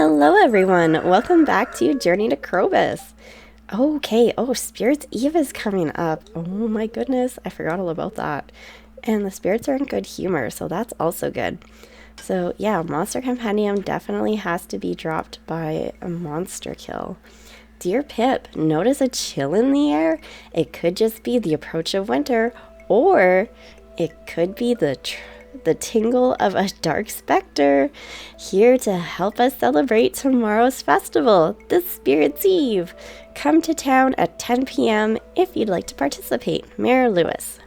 Hello everyone, welcome back to Journey to Krobus. Okay, Spirits Eve is coming up. Oh my goodness, I forgot all about that. And the spirits are in good humor, so that's also good. So yeah, Monster Compendium definitely has to be dropped by a monster kill. Dear Pip, notice a chill in the air? It could just be the approach of winter, or it could be the tingle of a dark specter, here to help us celebrate tomorrow's festival, the Spirits Eve. Come to town at 10 p.m. if you'd like to participate. Mayor Lewis.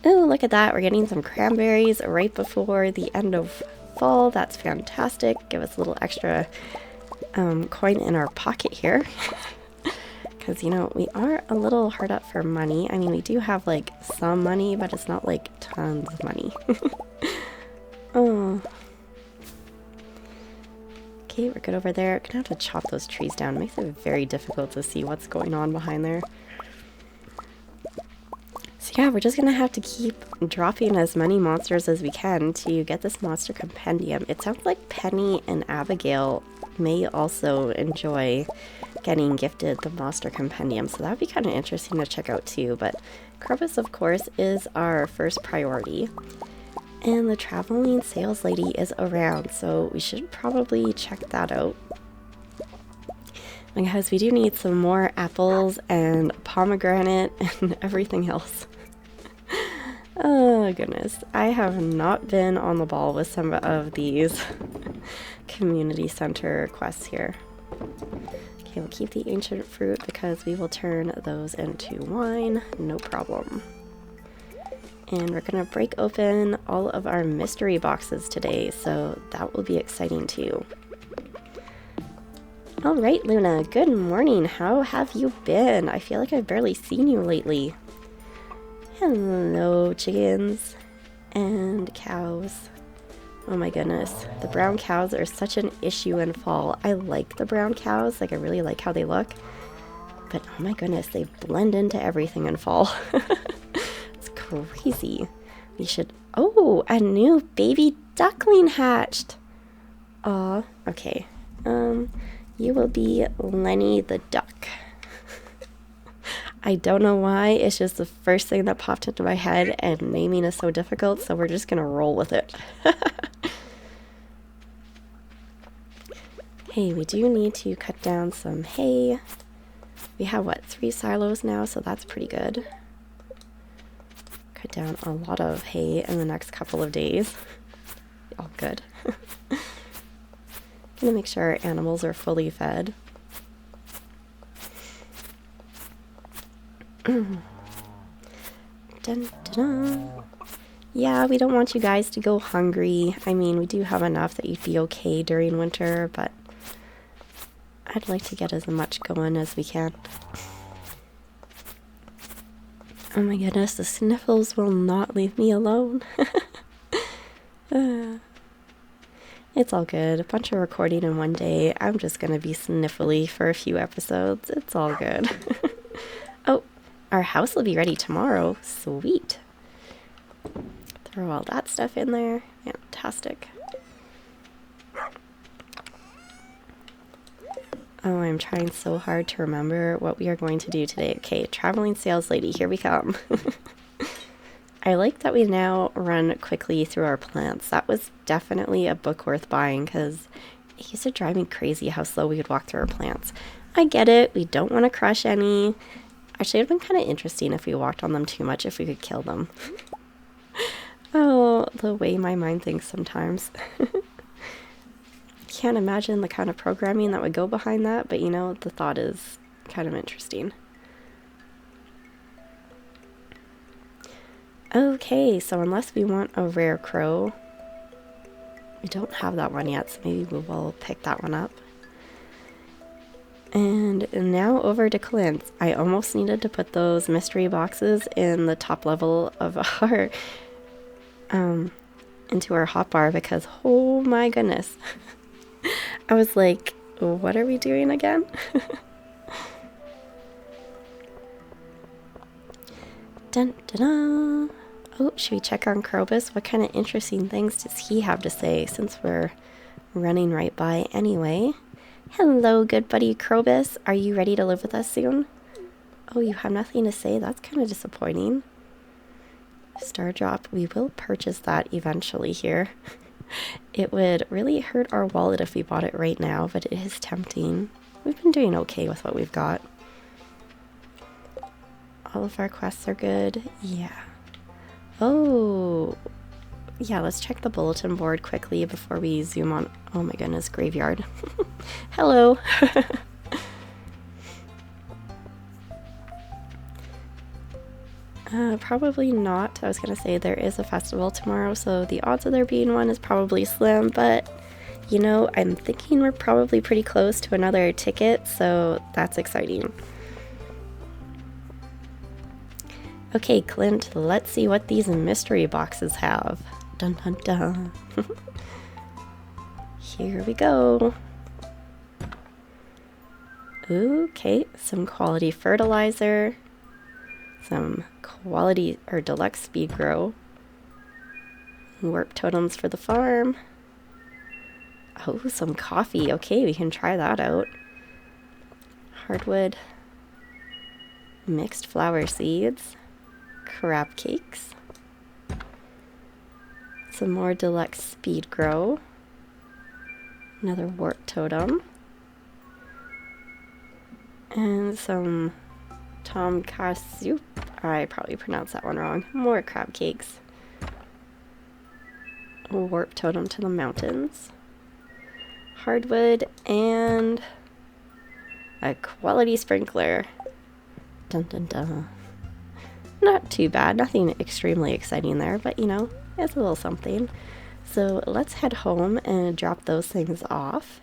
Oh, look at that. We're getting some cranberries right before the end of fall. That's fantastic. Give us a little extra coin in our pocket here. Because, you know, we are a little hard up for money. I mean, we do have, like, some money, but it's not, like, tons of money. Oh. Okay, we're good over there. Gonna have to chop those trees down. It makes it very difficult to see what's going on behind there. So yeah, we're just gonna have to keep dropping as many monsters as we can to get this monster compendium. It sounds like Penny and Abigail may also enjoy getting gifted the monster compendium, so that would be kind of interesting to check out too. But Krobus, of course, is our first priority, and the traveling sales lady is around, so we should probably check that out, because we do need some more apples and pomegranate and everything else. Oh goodness, I have not been on the ball with some of these community center quests here. Okay, we'll keep the ancient fruit because we will turn those into wine, no problem. And we're gonna break open all of our mystery boxes today, so that will be exciting too. All right, Luna, good morning. How have you been? I feel like I've barely seen you lately. Hello, chickens and cows. Oh my goodness, the brown cows are such an issue in fall. I like the brown cows, like I really like how they look, but oh my goodness, they blend into everything in fall. It's crazy. We should, oh, a new baby duckling hatched. Aw, okay. You will be Lenny the duck. I don't know why, it's just the first thing that popped into my head, and naming is so difficult, so we're just gonna roll with it. Hey, we do need to cut down some hay. We have, what, 3 silos now, so that's pretty good. Cut down a lot of hay in the next couple of days. All good. Gonna make sure our animals are fully fed. Dun, dun, dun. Yeah, we don't want you guys to go hungry. I mean, we do have enough that you'd be okay during winter, but I'd like to get as much going as we can. Oh my goodness, the sniffles will not leave me alone. It's all good. A bunch of recording in one day. I'm just gonna be sniffly for a few episodes. It's all good. Oh, our house will be ready tomorrow. Sweet. Throw all that stuff in there. Fantastic. Oh, I'm trying so hard to remember what we are going to do today. Okay, traveling sales lady, here we come. I like that we now run quickly through our plants. That was definitely a book worth buying, because it used to drive me crazy how slow we would walk through our plants. I get it, we don't want to crush any. Actually, it would have been kind of interesting if we walked on them too much, if we could kill them. Oh, the way my mind thinks sometimes. Can't imagine the kind of programming that would go behind that, but you know, the thought is kind of interesting. Okay, so unless we want a rare crow, we don't have that one yet, so maybe we will pick that one up. And now over to Clint's. I almost needed to put those mystery boxes in the top level of our into our hotbar, because oh my goodness. I was like, what are we doing again? Dun, dun, dun. Oh, should we check on Krobus? What kind of interesting things does he have to say, since we're running right by anyway. Hello, good buddy Krobus. Are you ready to live with us soon? Oh, you have nothing to say? That's kind of disappointing. Star drop. We will purchase that eventually here. It would really hurt our wallet if we bought it right now, but it is tempting. We've been doing okay with what we've got. All of our quests are good. Yeah. Oh, yeah, let's check the bulletin board quickly before we zoom on. Oh my goodness, graveyard. Hello. Probably not. I was gonna say there is a festival tomorrow, so the odds of there being one is probably slim, but you know, I'm thinking we're probably pretty close to another ticket, so that's exciting. Okay, Clint, let's see what these mystery boxes have. Dun dun dun. Here we go. Okay, some quality fertilizer, some quality or deluxe speed grow, warp totems for the farm. Oh, some coffee. Okay, we can try that out. Hardwood, mixed flower seeds, crab cakes, some more deluxe speed grow, another warp totem, and some tomkasu. I probably pronounced that one wrong. More crab cakes. A warp totem to the mountains. Hardwood and a quality sprinkler. Dun dun dun. Not too bad. Nothing extremely exciting there, but you know, it's a little something. So let's head home and drop those things off.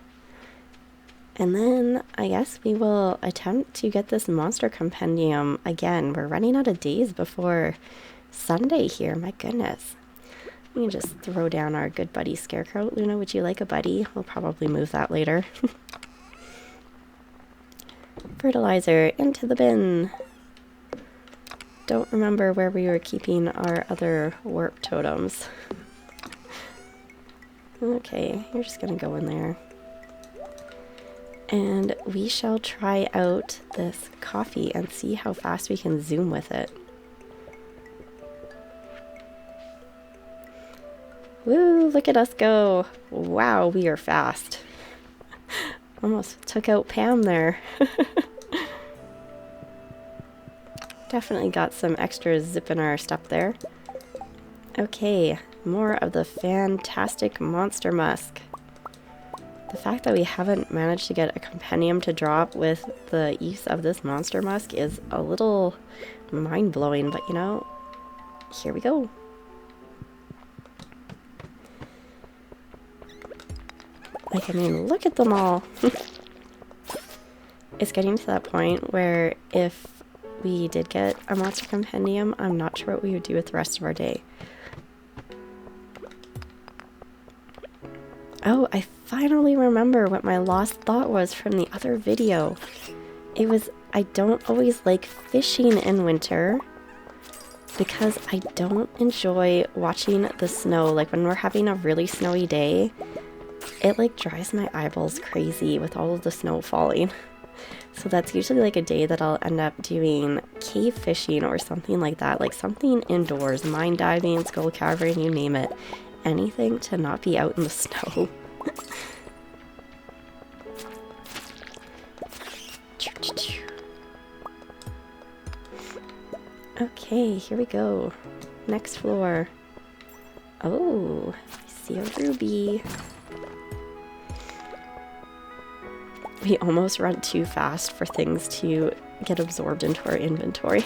And then I guess we will attempt to get this monster compendium again. We're running out of days before Sunday here. My goodness. We can just throw down our good buddy Scarecrow. Luna, would you like a buddy? We'll probably move that later. Fertilizer into the bin. Don't remember where we were keeping our other warp totems. Okay, you're just gonna go in there. And we shall try out this coffee and see how fast we can zoom with it. Woo, look at us go. Wow, we are fast. Almost took out Pam there. Definitely got some extra zip in our step there. Okay, more of the fantastic monster musk. The fact that we haven't managed to get a compendium to drop with the use of this monster musk is a little mind-blowing, but you know, here we go. Like, I mean, look at them all. It's getting to that point where if we did get a monster compendium, I'm not sure what we would do with the rest of our day. Oh, I finally remember what my lost thought was from the other video. It was, I don't always like fishing in winter because I don't enjoy watching the snow. Like when we're having a really snowy day, it like drives my eyeballs crazy with all of the snow falling. So that's usually like a day that I'll end up doing cave fishing or something like that. Like something indoors, mine diving, skull cavern, you name it. Anything to not be out in the snow. Okay, here we go. Next floor. Oh, I see a ruby. We almost run too fast for things to get absorbed into our inventory.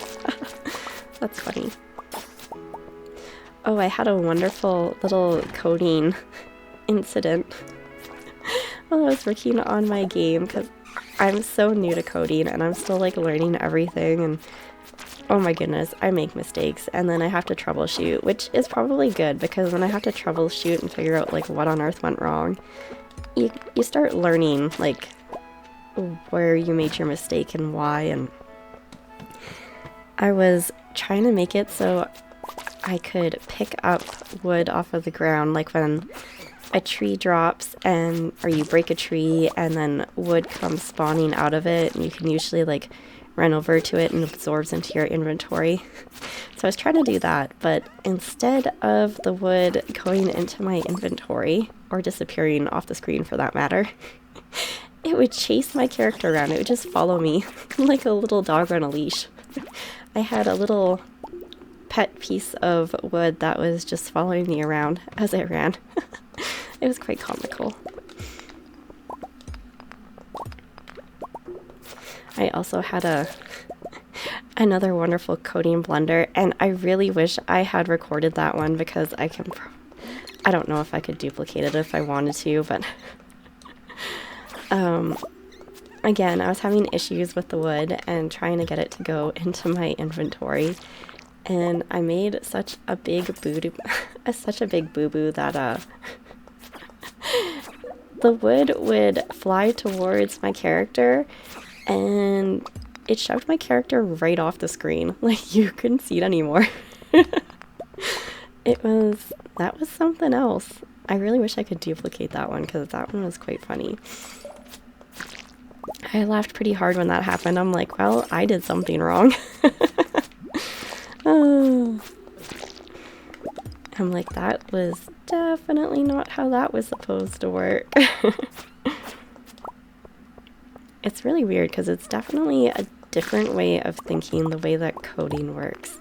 That's funny. Oh, I had a wonderful little coding incident while I was working on my game because I'm so new to coding and I'm still like learning everything, and oh my goodness, I make mistakes and then I have to troubleshoot, which is probably good because when I have to troubleshoot and figure out like what on earth went wrong, you start learning like where you made your mistake and why. And I was trying to make it so I could pick up wood off of the ground, like when a tree drops and or you break a tree and then wood comes spawning out of it, and you can usually like run over to it and it absorbs into your inventory. So I was trying to do that, but instead of the wood going into my inventory or disappearing off the screen for that matter, it would chase my character around. It would just follow me like a little dog on a leash. I had a little pet piece of wood that was just following me around as I ran. It was quite comical. I also had another wonderful coding blunder, and I really wish I had recorded that one because I don't know if I could duplicate it if I wanted to, but again, I was having issues with the wood and trying to get it to go into my inventory, and I made such a big boo-boo that the wood would fly towards my character, and it shoved my character right off the screen. Like, you couldn't see it anymore. That was something else. I really wish I could duplicate that one because that one was quite funny. I laughed pretty hard when that happened. I'm like, well, I did something wrong. Oh. I'm like, that was definitely not how that was supposed to work. It's really weird because it's definitely a different way of thinking the way that coding works.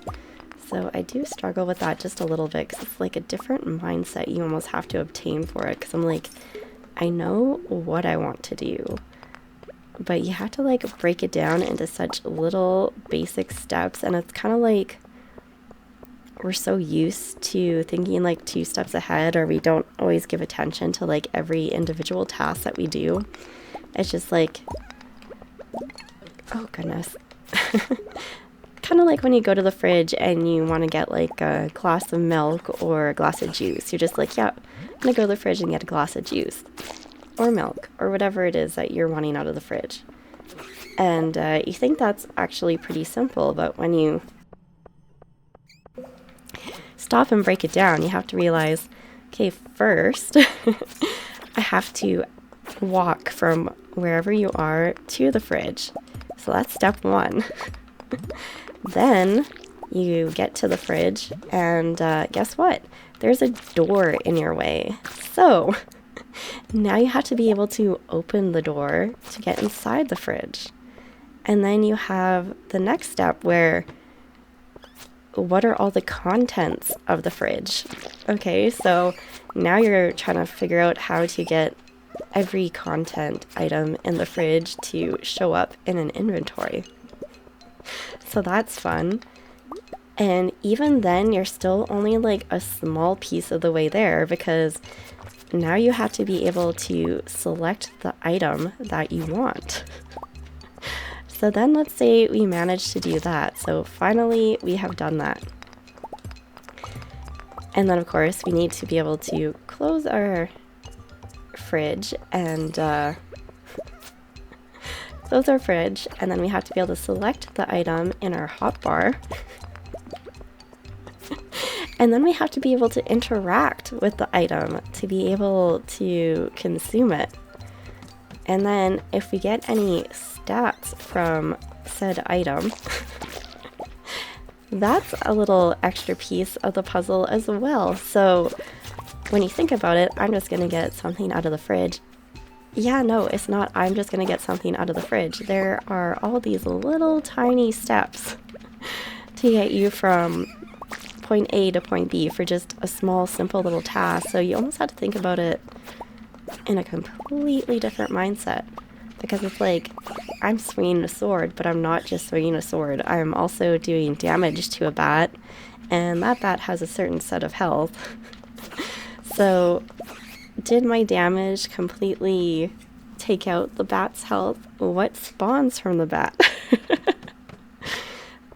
So I do struggle with that just a little bit because it's like a different mindset you almost have to obtain for it. Because I'm like, I know what I want to do, but you have to like break it down into such little basic steps. And it's kind of like we're so used to thinking like 2 steps ahead, or we don't always give attention to like every individual task that we do. It's just like, oh goodness. Kind of like when you go to the fridge and you want to get like a glass of milk or a glass of juice. You're just like, yeah, I'm gonna go to the fridge and get a glass of juice or milk or whatever it is that you're wanting out of the fridge. And you think that's actually pretty simple, but when you stop and break it down, you have to realize, okay, first I have to walk from wherever you are to the fridge. So that's step 1. Then you get to the fridge and guess what? There's a door in your way. So now you have to be able to open the door to get inside the fridge. And then you have the next step where, what are all the contents of the fridge? Okay, so now you're trying to figure out how to get every content item in the fridge to show up in an inventory. So that's fun. And even then, you're still only like a small piece of the way there, because now you have to be able to select the item that you want. So then let's say we managed to do that. So finally we have done that. And then of course we need to be able to close our fridge and and then we have to be able to select the item in our hotbar. And then we have to be able to interact with the item to be able to consume it. And then if we get any stats from said item, that's a little extra piece of the puzzle as well. So when you think about it, I'm just gonna get something out of the fridge. Yeah, no, it's not I'm just gonna get something out of the fridge. There are all these little tiny steps to get you from point A to point B for just a small, simple little task. So you almost have to think about it in a completely different mindset, because it's like, I'm swinging a sword, but I'm not just swinging a sword. I'm also doing damage to a bat, and that bat has a certain set of health. So did my damage completely take out the bat's health? What spawns from the bat?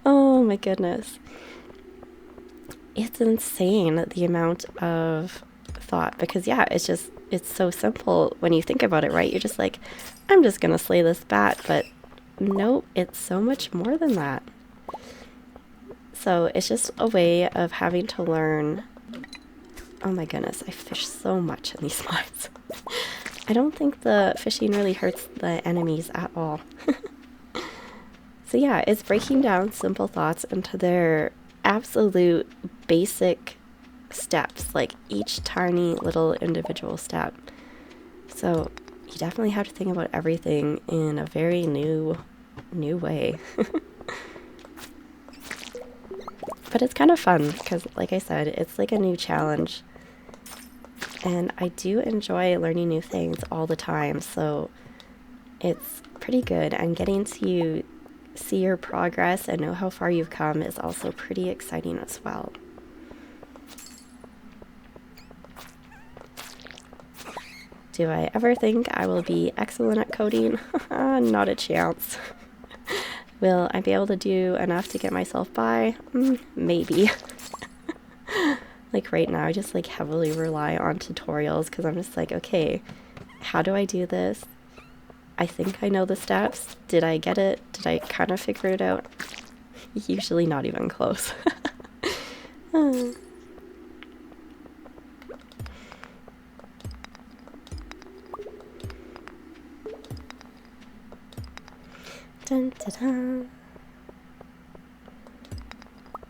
Oh my goodness. It's insane the amount of thought, because yeah, it's so simple when you think about it, right? You're just like, I'm just gonna slay this bat, but nope, it's so much more than that. So it's just a way of having to learn Oh my goodness, I fish so much in these mines. I don't think the fishing really hurts the enemies at all. So yeah, it's breaking down simple thoughts into their absolute basic steps, like each tiny little individual step. So you definitely have to think about everything in a very new way. But it's kind of fun because, like I said, it's like a new challenge. And I do enjoy learning new things all the time, so it's pretty good. And getting to see your progress and know how far you've come is also pretty exciting as well. Do I ever think I will be excellent at coding? Not a chance. Will I be able to do enough to get myself by? Maybe. Like right now, I just like heavily rely on tutorials because I'm just like, okay, how do I do this? I think I know the steps. Did I get it? Did I kind of figure it out? Usually not even close. Dun, dun, dun.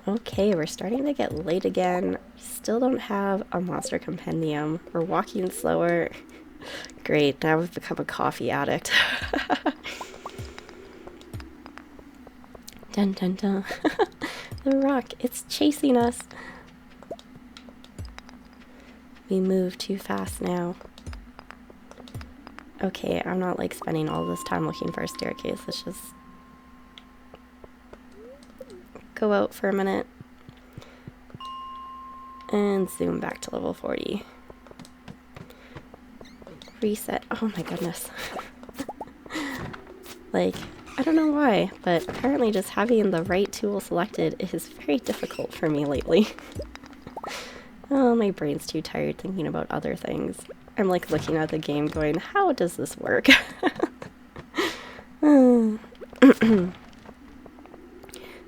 Okay, we're starting to get late again. Still don't have a monster compendium. We're walking slower. Great, now we've become a coffee addict. Dun dun dun. The rock, it's chasing us. We move too fast now. Okay, I'm not like spending all this time looking for a staircase. Let's just go out for a minute and zoom back to level 40. Reset. Oh my goodness. Like, I don't know why, but apparently just having the right tool selected is very difficult for me lately. Oh, my brain's too tired thinking about other things. I'm like looking at the game going, how does this work?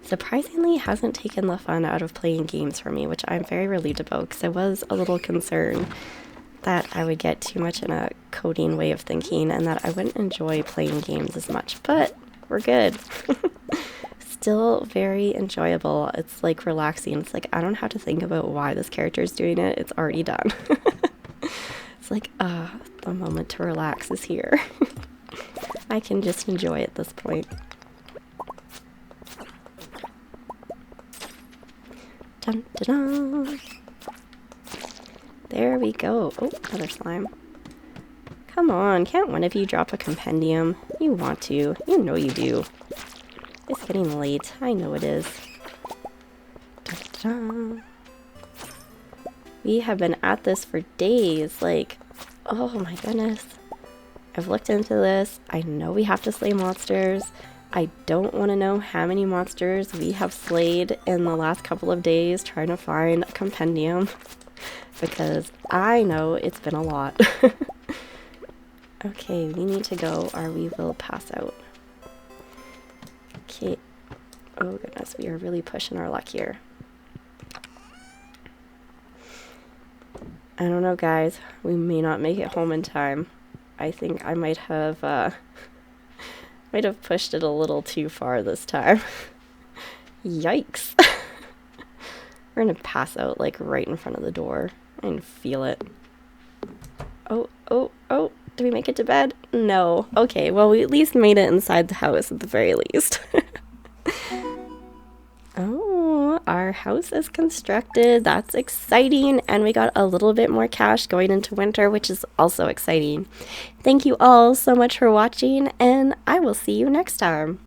Surprisingly, hasn't taken the fun out of playing games for me, which I'm very relieved about because I was a little concerned that I would get too much in a coding way of thinking and that I wouldn't enjoy playing games as much, but we're good. Still very enjoyable. It's like relaxing. It's like I don't have to think about why this character is doing it. It's already done. It's like, the moment to relax is here. I can just enjoy at this point. Dun, dun, dun. There we go. Oh, another slime. Come on, can't one of you drop a compendium? You want to. You know you do. It's getting late. I know it is. Dun, dun, dun. We have been at this for days. Like, oh my goodness. I've looked into this. I know we have to slay monsters. I don't want to know how many monsters we have slayed in the last couple of days trying to find a compendium. Because I know it's been a lot. Okay, we need to go or we will pass out. Okay. Oh goodness, we are really pushing our luck here. I don't know, guys. We may not make it home in time. I think I might have pushed it a little too far this time. Yikes. We're gonna pass out like right in front of the door. I can feel it. Oh, oh, oh. Did we make it to bed? No. Okay, well, we at least made it inside the house at the very least. Oh, our house is constructed. That's exciting. And we got a little bit more cash going into winter, which is also exciting. Thank you all so much for watching, and I will see you next time.